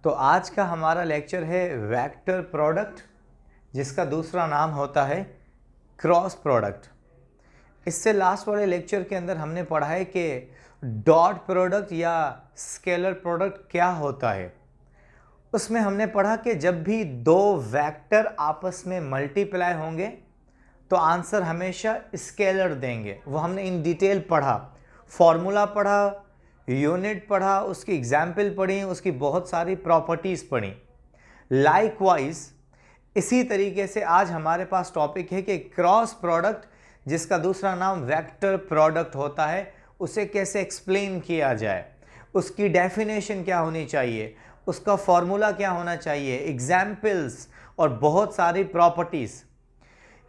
तो आज का हमारा लेक्चर है वेक्टर प्रोडक्ट, जिसका दूसरा नाम होता है क्रॉस प्रोडक्ट। इससे लास्ट वाले लेक्चर के अंदर हमने पढ़ा है कि डॉट प्रोडक्ट या स्केलर प्रोडक्ट क्या होता है। उसमें हमने पढ़ा कि जब भी दो वेक्टर आपस में मल्टीप्लाई होंगे तो आंसर हमेशा स्केलर देंगे। वो हमने इन डिटेल पढ़ा, फॉर्मूला पढ़ा, यूनिट पढ़ा, उसकी एग्जाम्पल पढ़ी, उसकी बहुत सारी प्रॉपर्टीज़ पढ़ी। लाइकवाइज इसी तरीके से आज हमारे पास टॉपिक है कि क्रॉस प्रोडक्ट, जिसका दूसरा नाम वेक्टर प्रोडक्ट होता है, उसे कैसे एक्सप्लेन किया जाए, उसकी डेफिनेशन क्या होनी चाहिए, उसका फॉर्मूला क्या होना चाहिए, एग्जाम्पल्स और बहुत सारी प्रॉपर्टीज़।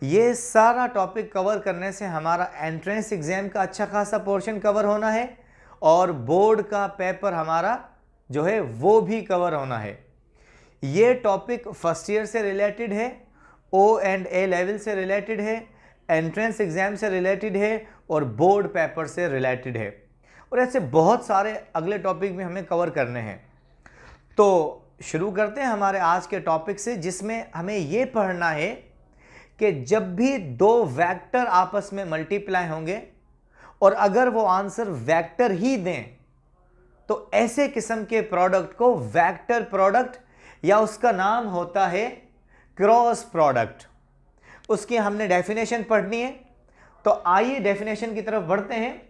ये सारा टॉपिक कवर करने से हमारा एंट्रेंस एग्जाम का अच्छा खासा पोर्शन कवर होना है और बोर्ड का पेपर हमारा जो है वो भी कवर होना है। ये टॉपिक फर्स्ट ईयर से रिलेटेड है, O&A लेवल से रिलेटेड है, एंट्रेंस एग्जाम से रिलेटेड है और बोर्ड पेपर से रिलेटेड है, और ऐसे बहुत सारे अगले टॉपिक भी हमें कवर करने हैं। तो शुरू करते हैं हमारे आज के टॉपिक से, जिसमें हमें ये पढ़ना है कि जब भी दो वेक्टर आपस में मल्टीप्लाई होंगे और अगर वो आंसर वेक्टर ही दें तो ऐसे किस्म के प्रोडक्ट को वेक्टर प्रोडक्ट या उसका नाम होता है क्रॉस प्रोडक्ट। उसकी हमने डेफिनेशन पढ़नी है, तो आइए डेफिनेशन की तरफ बढ़ते हैं।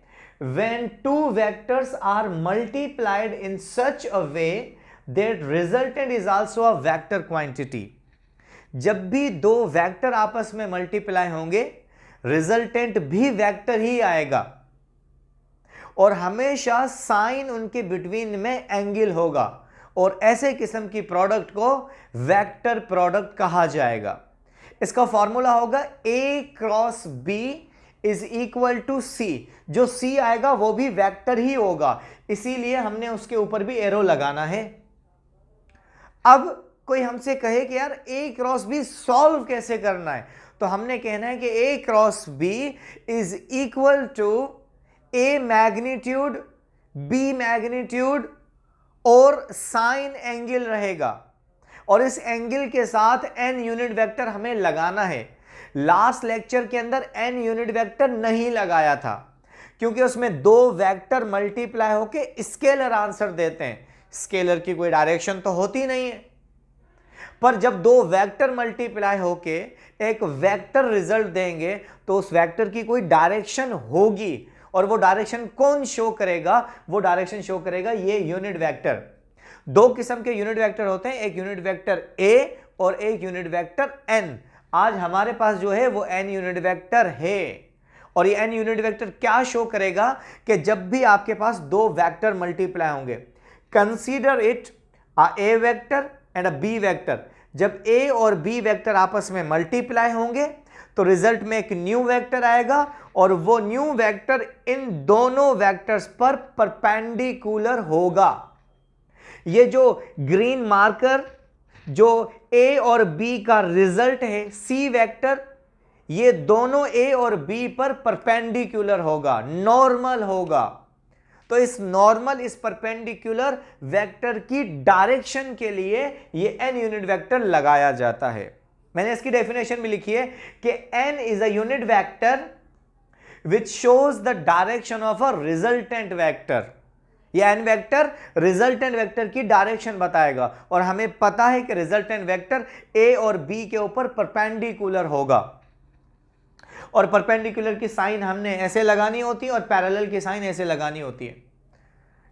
When two vectors are multiplied in such a way that resultant is also a vector quantity. जब भी दो वेक्टर आपस में मल्टीप्लाई होंगे रिजल्टेंट भी वेक्टर ही आएगा और हमेशा साइन उनके बिटवीन में एंगल होगा, और ऐसे किस्म की प्रोडक्ट को वेक्टर प्रोडक्ट कहा जाएगा। इसका फॉर्मूला होगा A cross B is equal to C। जो C आएगा वो भी वेक्टर ही होगा, इसीलिए हमने उसके ऊपर भी एरो लगाना है। अब कोई हमसे कहे कि यार A क्रॉस B सॉल्व कैसे करना है, तो हमने कहना है कि A cross B is equal to A magnitude B magnitude और साइन एंगल रहेगा, और इस एंगल के साथ n यूनिट वेक्टर हमें लगाना है। लास्ट लेक्चर के अंदर n यूनिट वेक्टर नहीं लगाया था क्योंकि उसमें दो वेक्टर मल्टीप्लाई होके स्केलर आंसर देते हैं। स्केलर की कोई डायरेक्शन तो होती नहीं है, पर जब दो वेक्टर मल्टीप्लाई होके एक वेक्टर रिजल्ट देंगे तो उस वेक्टर की कोई डायरेक्शन होगी, और वो डायरेक्शन कौन शो करेगा? वो डायरेक्शन शो करेगा ये यूनिट वेक्टर। दो किस्म के यूनिट वेक्टर होते हैं, एक यूनिट वेक्टर A और एक यूनिट वेक्टर N। आज हमारे पास जो है वो N यूनिट वेक्टर है, और ये N यूनिट वेक्टर क्या शो करेगा कि जब भी आपके पास दो वेक्टर मल्टीप्लाई होंगे, consider it a A vector and a B vector. जब A और B वेक्टर आपस में मल्टीप्लाई होंगे तो रिजल्ट में एक न्यू वेक्टर आएगा, और वो न्यू वेक्टर इन दोनों वेक्टर्स पर परपेंडिकुलर होगा। ये जो ग्रीन मार्कर जो A और B का रिजल्ट है C वेक्टर, ये दोनों A और B पर परपेंडिकुलर होगा, नॉर्मल होगा। तो इस नॉर्मल, इस परपेंडिकुलर वेक्टर की डायरेक्शन के लिए ये n यूनिट वेक्टर लगाया जाता है। मैंने इसकी डेफिनेशन भी लिखी है कि n is a unit vector which shows the direction of a resultant vector. ये n वेक्टर रिजल्टेंट वेक्टर की डायरेक्शन बताएगा, और हमें पता है कि रिजल्टेंट वेक्टर A और B के ऊपर परपेंडिकुलर होगा, और परपेंडिकुलर की साइन हमने ऐसे लगानी होती है और पैरेलल की साइन ऐसे लगानी होती है।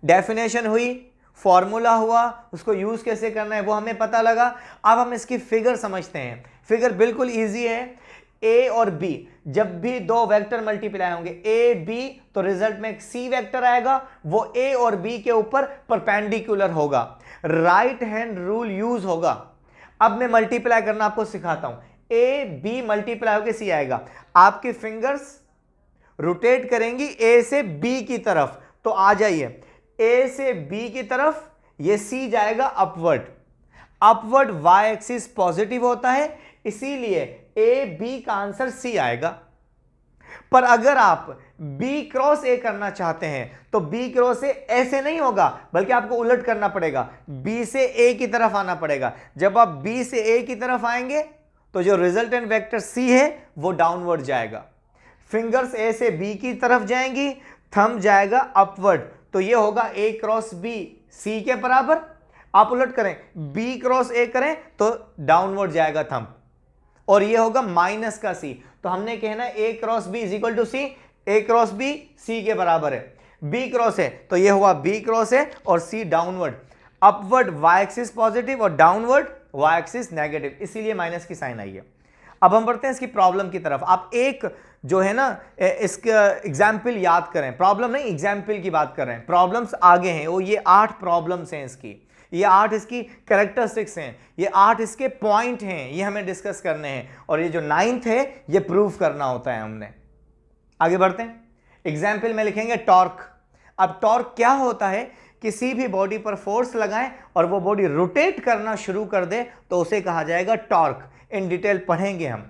डेफिनेशन हुई, फॉर्मूला हुआ, उसको यूज कैसे करना है वो हमें पता लगा। अब हम इसकी फिगर समझते हैं। फिगर बिल्कुल इजी है। A और B, जब भी दो वेक्टर मल्टीप्लाई होंगे A B, तो रिजल्ट में एक C वेक्टर आएगा, वो A और B के ऊपर परपेंडिकुलर होगा। राइट हैंड रूल यूज होगा। अब मैं मल्टीप्लाई करना आपको सिखाता हूं। A B मल्टीप्लाई होकर C आएगा, आपकी फिंगर्स रोटेट करेंगी A से B की तरफ, तो आ जाइए A से B की तरफ, ये C जाएगा upward. Upward y axis positive होता है, इसीलिए A B का आंसर C आएगा। पर अगर आप बी क्रॉस ए करना चाहते हैं तो बी क्रॉस ए ऐसे नहीं होगा, बल्कि आपको उलट करना पड़ेगा, बी से ए की तरफ आना पड़ेगा। जब आप बी से ए की तरफ आएंगे तो जो रिजल्टेंट वेक्टर सी है वो डाउनवर्ड जाएगा, फिंगर्स ए से बी की तरफ जाएंगी, थंब जाएगा अपवर्ड, तो ये होगा ए क्रॉस बी सी के बराबर। आप उलट करें, बी क्रॉस ए करें तो डाउनवर्ड जाएगा थंब, और ये होगा माइनस का सी। तो हमने कहना A cross B is equal to C, A cross B C के बराबर है। बी क्रॉस है तो ये होगा बी क्रॉस है और C downward, upward Y axis positive और डाउनवर्ड वाई एक्सिस नेगेटिव, इसीलिए माइनस की साइन आई है। अब हम बढ़ते हैं इसकी प्रॉब्लम की तरफ। आप एक जो है ना इसका एग्जाम्पल याद करें, प्रॉब्लम नहीं एग्जाम्पल की बात कर रहे हैं, प्रॉब्लम्स आगे हैं, वो ये 8 प्रॉब्लम्स हैं इसकी, ये 8 इसकी कैरेक्टरिस्टिक्स हैं, ये 8 इसके पॉइंट हैं, ये हमें डिस्कस करने हैं, और ये जो 9th है ये प्रूव करना होता है हमने। आगे बढ़ते हैं, एग्जाम्पल में लिखेंगे टॉर्क। अब टॉर्क क्या होता है, किसी भी बॉडी पर फोर्स लगाएं और वो बॉडी रोटेट करना शुरू कर दे तो उसे कहा जाएगा टॉर्क। इन डिटेल पढ़ेंगे हम,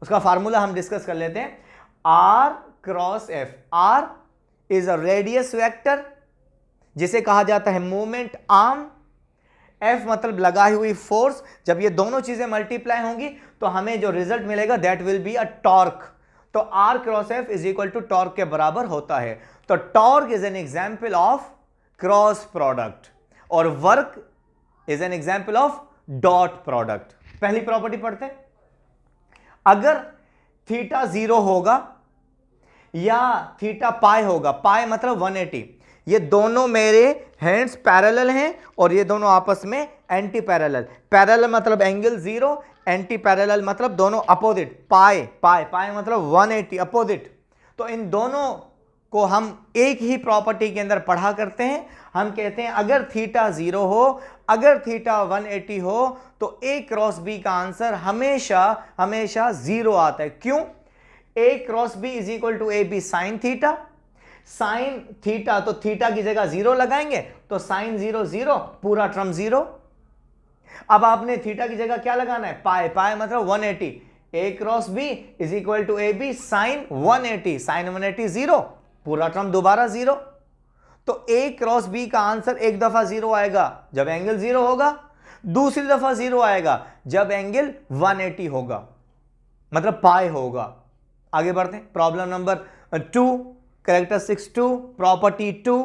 उसका फार्मूला हम डिस्कस कर लेते हैं। R cross F, R is a radius vector जिसे कहा जाता है मूवमेंट आर्म, एफ मतलब लगाई हुई फोर्स। जब ये दोनों चीजें मल्टीप्लाई होंगी तो हमें जो रिजल्ट मिलेगा that will be a torque. तो R cross F is equal to torque के बराबर होता है। तो torque is an example of cross product और work is an example of dot product. पहली प्रॉपर्टी पढ़ते हैं, अगर थीटा 0 होगा या थीटा पाई होगा, पाई मतलब 180, ये दोनों मेरे हैंड्स पैरेलल हैं और ये दोनों आपस में एंटी पैरेलल। पैरेलल मतलब एंगल 0, एंटी पैरेलल मतलब दोनों अपोजिट, पाई पाई पाई मतलब 180 अपोजिट। तो इन दोनों को हम एक ही प्रॉपर्टी के अंदर पढ़ा करते हैं। हम कहते हैं अगर थीटा 0 हो, अगर थीटा 180 हो तो ए क्रॉस बी का आंसर हमेशा हमेशा 0 आता है। क्यों? A cross B is equal to A B sine theta, sine theta तो थीटा की जगह 0 लगाएंगे तो साइन 0 0, पूरा टर्म 0। अब आपने थीटा की जगह क्या लगाना है, पाई, पाई मतलब 180, A cross B is equal to A B sine 180, sine 180 0, पूरा टर्म दोबारा 0। तो ए क्रॉस बी का आंसर एक दफा 0 आएगा जब एंगल 0 होगा, दूसरी दफा 0 आएगा जब एंगल 180 होगा, मतलब पाई होगा। आगे बढ़ते हैं, problem number 2, characteristics 2, property 2।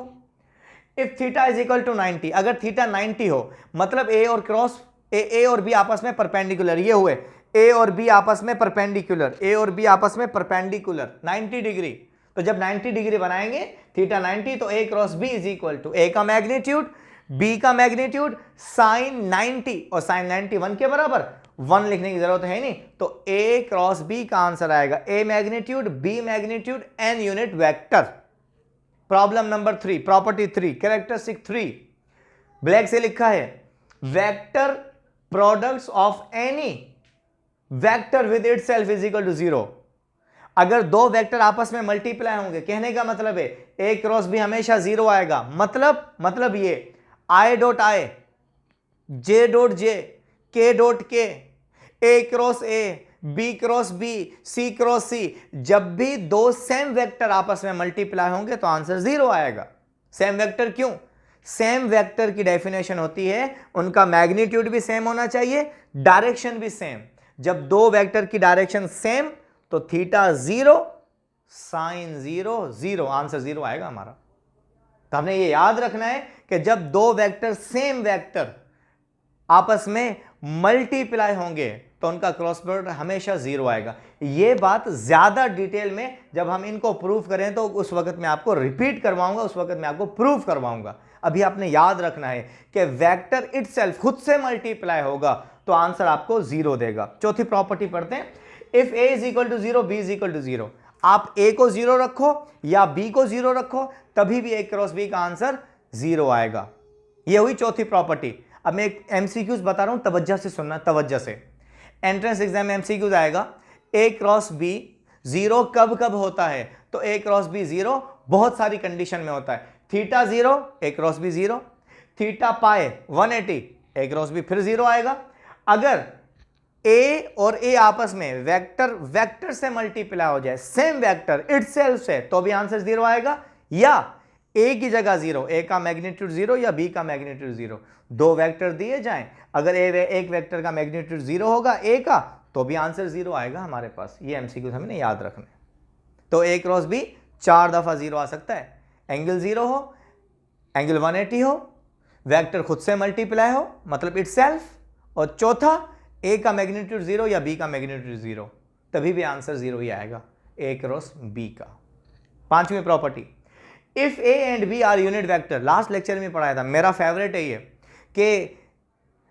If theta is equal to 90, अगर थीटा 90 हो मतलब ए और क्रॉस ए और बी आपस में परपेंडिकुलर, ये हुए ए और बी आपस में परपेंडिकुलर, ए और बी आपस में परपेंडिकुलर 90 डिग्री। तो जब 90 डिग्री बनाएंगे थीटा 90 तो A cross B is equal to A का मैग्नीट्यूड, बी का मैग्नीट्यूड साइन 90, और साइन 90 1 के बराबर, 1 लिखने की जरूरत है नहीं, तो ए क्रॉस बी का आंसर आएगा A magnitude, B magnitude, N unit vector. Problem number 3, property 3, characteristic 3, black से लिखा है, vector products of any vector with itself is equal to 0। अगर दो वेक्टर आपस में मल्टीप्लाई होंगे, कहने का मतलब है ए क्रॉस बी हमेशा 0 आएगा। मतलब ये I dot I, J dot J, K dot K, A cross A, B cross B, C cross C, जब भी दो सेम वेक्टर आपस में मल्टीप्लाई होंगे तो आंसर 0 आएगा। सेम वेक्टर क्यों? सेम वेक्टर की डेफिनेशन होती है उनका मैग्नीट्यूड भी सेम होना चाहिए, डायरेक्शन भी सेम। जब दो वेक्टर की डायरेक्शन सेम तो थीटा 0, साइन 0 0, आंसर 0 आएगा हमारा। तो हमने ये याद रखना है कि जब दो वेक्टर सेम वेक्टर आपस में मल्टीप्लाई होंगे तो उनका क्रॉस प्रोडक्ट हमेशा 0 आएगा। ये बात ज्यादा डिटेल में जब हम इनको प्रूव करें तो उस वक्त मैं आपको रिपीट करवाऊंगा, उस वक्त मैं आपको प्रूव करवाऊंगा। अभी आपने याद रखना है कि वेक्टर इटसेल्फ खुद से मल्टीप्लाई होगा तो आंसर आपको 0 देगा। चौथी प्रॉपर्टी पढ़ते हैं, if A is equal to 0, B is equal to 0। आप ए को 0 रखो या बी को 0 रखो तभी भी ए क्रॉस बी का आंसर 0 आएगा। यह हुई चौथी प्रॉपर्टी। अब मैं एक एमसीक्यूज बता रहा हूं, तवज्जो से सुनना, तवज्जो से। एंट्रेंस एग्जाम में एमसीक्यूज आएगा, ए क्रॉस बी 0 कब कब होता है? तो ए क्रॉस बी 0 बहुत सारी कंडीशन में होता है। Theta 0, A cross B 0, theta pi 180, A cross B फिर 0 आएगा। अगर ए और ए आपस में वेक्टर वेक्टर से मल्टीप्लाई हो जाए, सेम वेक्टर इटसेल्फ से, तो भी आंसर 0 आएगा। या ए की जगह 0, ए का मैग्नीट्यूड 0 या बी का मैग्नीट्यूड 0, दो वेक्टर दिए जाएं, अगर एक वेक्टर का मैग्नीट्यूड 0 होगा ए का, तो भी आंसर 0 आएगा हमारे पास। ये एमसीक्यू हमें याद रखना है। तो ए क्रॉस बी 4 दफा 0 आ सकता है, एंगल 0 हो, एंगल 180 हो, वेक्टर खुद से मल्टीप्लाई हो मतलब इटसेल्फ, और चौथा ए का मैग्नीट्यूड 0 या बी का मैग्नीट्यूड 0, तभी भी आंसर 0 ही आएगा, ए क्रॉस बी का। पांचवी property, if A and B are unit vector, last lecture में पढ़ाया था, मेरा फेवरेट है ये, कि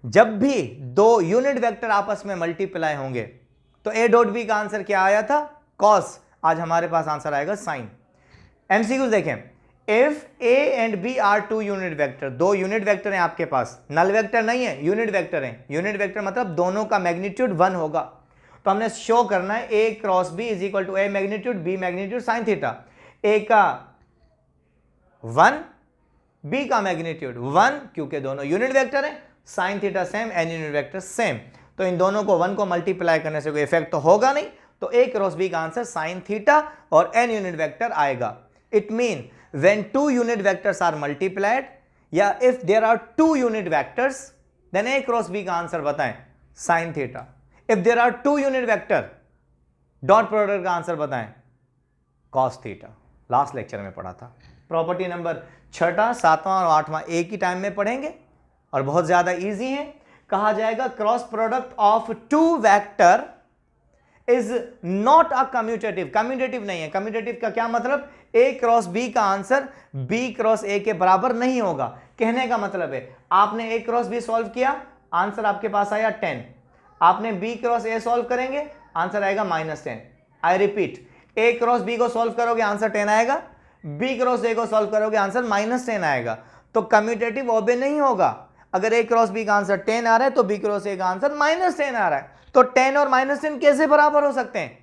जब भी दो यूनिट वेक्टर आपस में मल्टीप्लाई होंगे तो ए डॉट बी का आंसर क्या आया था, कॉस। आज हमारे पास आंसर आएगा साइन। एमसीक्यूज देखें, if A and B are two unit vector, दो यूनिट वेक्टर हैं आपके पास, नल वेक्टर नहीं है, यूनिट वेक्टर है। यूनिट वेक्टर मतलब दोनों का मैग्नीट्यूड 1 होगा। तो हमने शो करना है A cross B is equal to A magnitude B magnitude sine theta. A का 1, बी का मैग्नीट्यूड 1, क्योंकि दोनों यूनिट वेक्टर है, sine theta same, N unit vector same, तो इन दोनों को 1 को मल्टीप्लाई करने से कोई इफेक्ट तो होगा नहीं, तो ए क्रॉस बी का आंसर साइन थीटा और एन यूनिट वेक्टर आएगा। It mean when two unit vectors are multiplied, या if there are two unit vectors, then a cross b का आंसर बताएं sin theta। if there are two unit vector, dot product का answer बताएं cos theta। Last lecture में पढ़ा था। Property number 6, 7 और 8 एक ही टाइम में पढ़ेंगे और बहुत ज्यादा इजी है। कहा जाएगा cross product of two vector is not a commutative. Commutative नहीं है। कम्यूटेटिव का क्या मतलब, ए क्रॉस बी का आंसर बी क्रॉस ए के बराबर नहीं होगा। कहने का मतलब है, आपने ए क्रॉस बी सॉल्व किया, आंसर आपके पास आया 10, आपने बी क्रॉस ए सॉल्व करेंगे, आंसर आएगा -10। I repeat, A cross B को सॉल्व करोगे आंसर 10 आएगा, बी क्रॉस ए को सॉल्व करोगे आंसर -10 आएगा। तो कम्यूटेटिव ओबे नहीं होगा। अगर ए क्रॉस बी का आंसर 10 आ रहा है तो बी क्रॉस ए का आंसर -10 आ रहा है, तो 10 और -10 कैसे बराबर हो सकते हैं?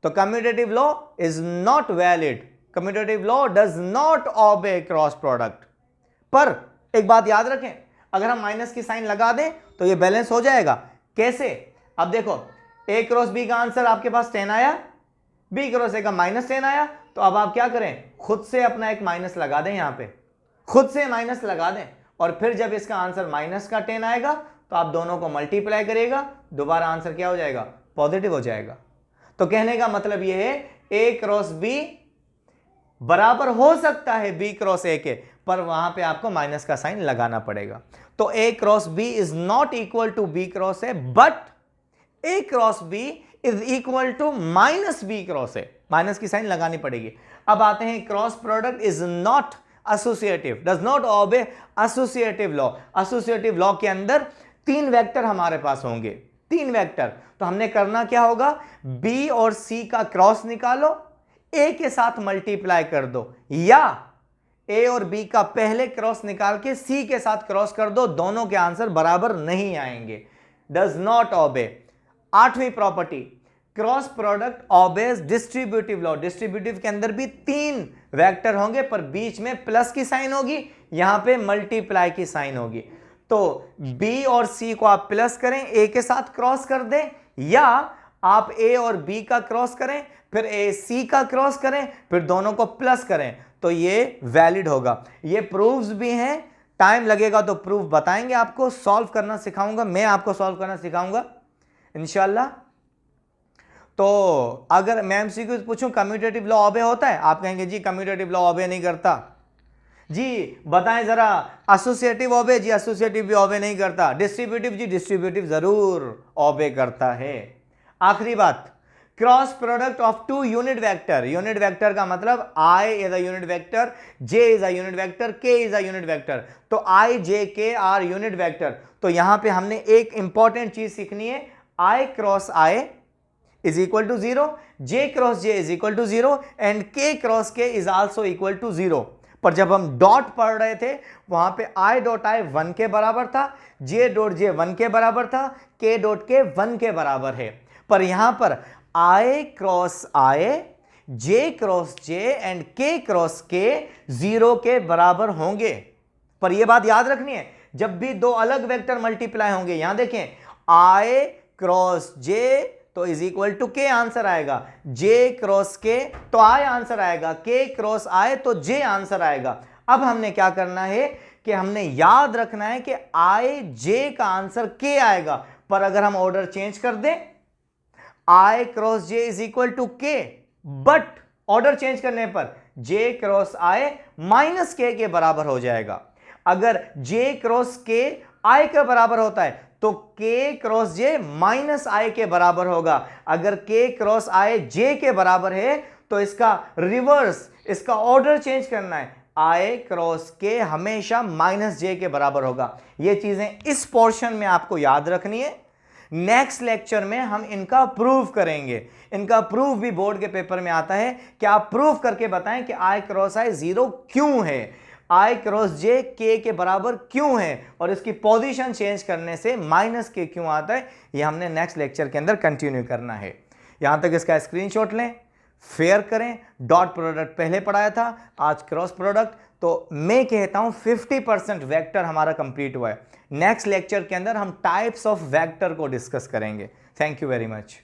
तो commutative law is not valid. Commutative law does not ओबे क्रॉस प्रोडक्ट। पर एक बात याद रखें, अगर हम माइनस की साइन लगा दें तो ये बैलेंस हो जाएगा। कैसे? अब देखो, ए क्रॉस बी का आंसर आपके पास 10 आया, बी क्रॉस ए का -10 आया, तो अब आप क्या करें, खुद से अपना एक माइनस लगा दें, यहां पे खुद से माइनस लगा दें, और फिर जब इसका आंसर -10 आएगा तो आप दोनों को मल्टीप्लाई करिएगा, दोबारा आंसर क्या हो जाएगा, पॉजिटिव हो जाएगा। तो कहने का मतलब यह है, ए क्रॉस बी बराबर हो सकता है बी क्रॉस ए के, पर वहां पे आपको माइनस का साइन लगाना पड़ेगा। तो A cross B is not equal to B cross A, but A cross B is equal to minus B cross A. Minus की साइन लगानी पड़ेगी। अब आते हैं, cross product is not associative, does not obey associative law. Associative law के अंदर 3 vector हमारे पास होंगे, 3 वेक्टर। तो हमने करना क्या होगा, बी और सी का क्रॉस निकालो, ए के साथ मल्टीप्लाई कर दो, या ए और बी का पहले क्रॉस निकाल के सी के साथ क्रॉस कर दो, दोनों के आंसर बराबर नहीं आएंगे। Does not obey. 8वीं property, cross product obeys distributive law. Distributive के अंदर भी 3 वेक्टर होंगे, पर बीच में प्लस की साइन होगी, यहां पे मल्टीप्लाई की साइन होगी। तो बी और सी को आप प्लस करें, ए के साथ क्रॉस कर दें, या आप ए और बी का क्रॉस करें, फिर ए सी का क्रॉस करें, फिर दोनों को प्लस करें, तो ये वैलिड होगा। ये प्रूफ्स भी हैं, टाइम लगेगा तो प्रूफ बताएंगे आपको, सॉल्व करना सिखाऊंगा, मैं आपको सॉल्व करना सिखाऊंगा इंशाल्लाह। तो अगर मैं एमसीक्यू पूछूं कम्यूटेटिव लॉ ओबे होता है, आप कहेंगे जी कम्यूटेटिव लॉ ओबे नहीं करता। जी बताएं जरा, एसोसिएटिव ओबे, जी एसोसिएटिव भी ओबे नहीं करता। डिस्ट्रीब्यूटिव, जी डिस्ट्रीब्यूटिव जरूर ओबे करता है। आखिरी बात, cross product of 2 unit vector. Unit vector का मतलब I is a unit vector, J is a unit vector, K is a unit vector. तो आई जे के आर यूनिट वेक्टर। तो यहां पे हमने एक इंपॉर्टेंट चीज सीखनी है, I cross I is equal to 0, j cross j is equal to 0 and k cross k is also equal to 0। पर जब हम डॉट पढ़ रहे थे वहां पे i डॉट i 1 के बराबर था, j डॉट j 1 के बराबर था, k डॉट k 1 के बराबर है। पर यहां पर i cross i, j cross j and k cross k 0 के बराबर होंगे। पर यह बात याद रखनी है, जब भी दो अलग वेक्टर मल्टीप्लाई होंगे, यहां देखें आई क्रॉस जे तो इज इक्वल टू के आंसर आएगा, जे क्रॉस के तो आई आंसर आएगा, के क्रॉस आई तो जे आंसर आएगा। अब हमने क्या करना है कि हमने याद रखना है कि आई जे का आंसर के आएगा, पर अगर हम ऑर्डर चेंज कर दें I cross J is equal to K, but order change करने पर जे क्रॉस आई माइनस के बराबर हो जाएगा। अगर जे क्रॉस के आई के बराबर होता है तो के क्रॉस जे माइनस आई के बराबर होगा। अगर के क्रॉस आई जे के बराबर है तो इसका रिवर्स, इसका ऑर्डर चेंज करना है, आई क्रॉस के हमेशा माइनस जे के बराबर होगा। ये चीजें इस पोर्शन में आपको याद रखनी है। नेक्स्ट लेक्चर में हम इनका प्रूव करेंगे। इनका प्रूफ भी बोर्ड के पेपर में आता है कि आप प्रूफ करके बताएं कि आई क्रॉस आई 0 क्यों है, आई क्रॉस जे के बराबर क्यों है, और इसकी पोजीशन चेंज करने से माइनस के क्यों आता है। ये हमने नेक्स्ट लेक्चर के अंदर कंटिन्यू करना है। यहां तक इसका स्क्रीनशॉट लें, फेयर करें। डॉट प्रोडक्ट पहले पढ़ाया था, आज क्रॉस प्रोडक्ट। तो मैं कहता हूं 50% वेक्टर हमारा कंप्लीट हुआ है। नेक्स्ट लेक्चर के अंदर हम टाइप्स ऑफ वेक्टर को डिस्कस करेंगे। Thank you very much.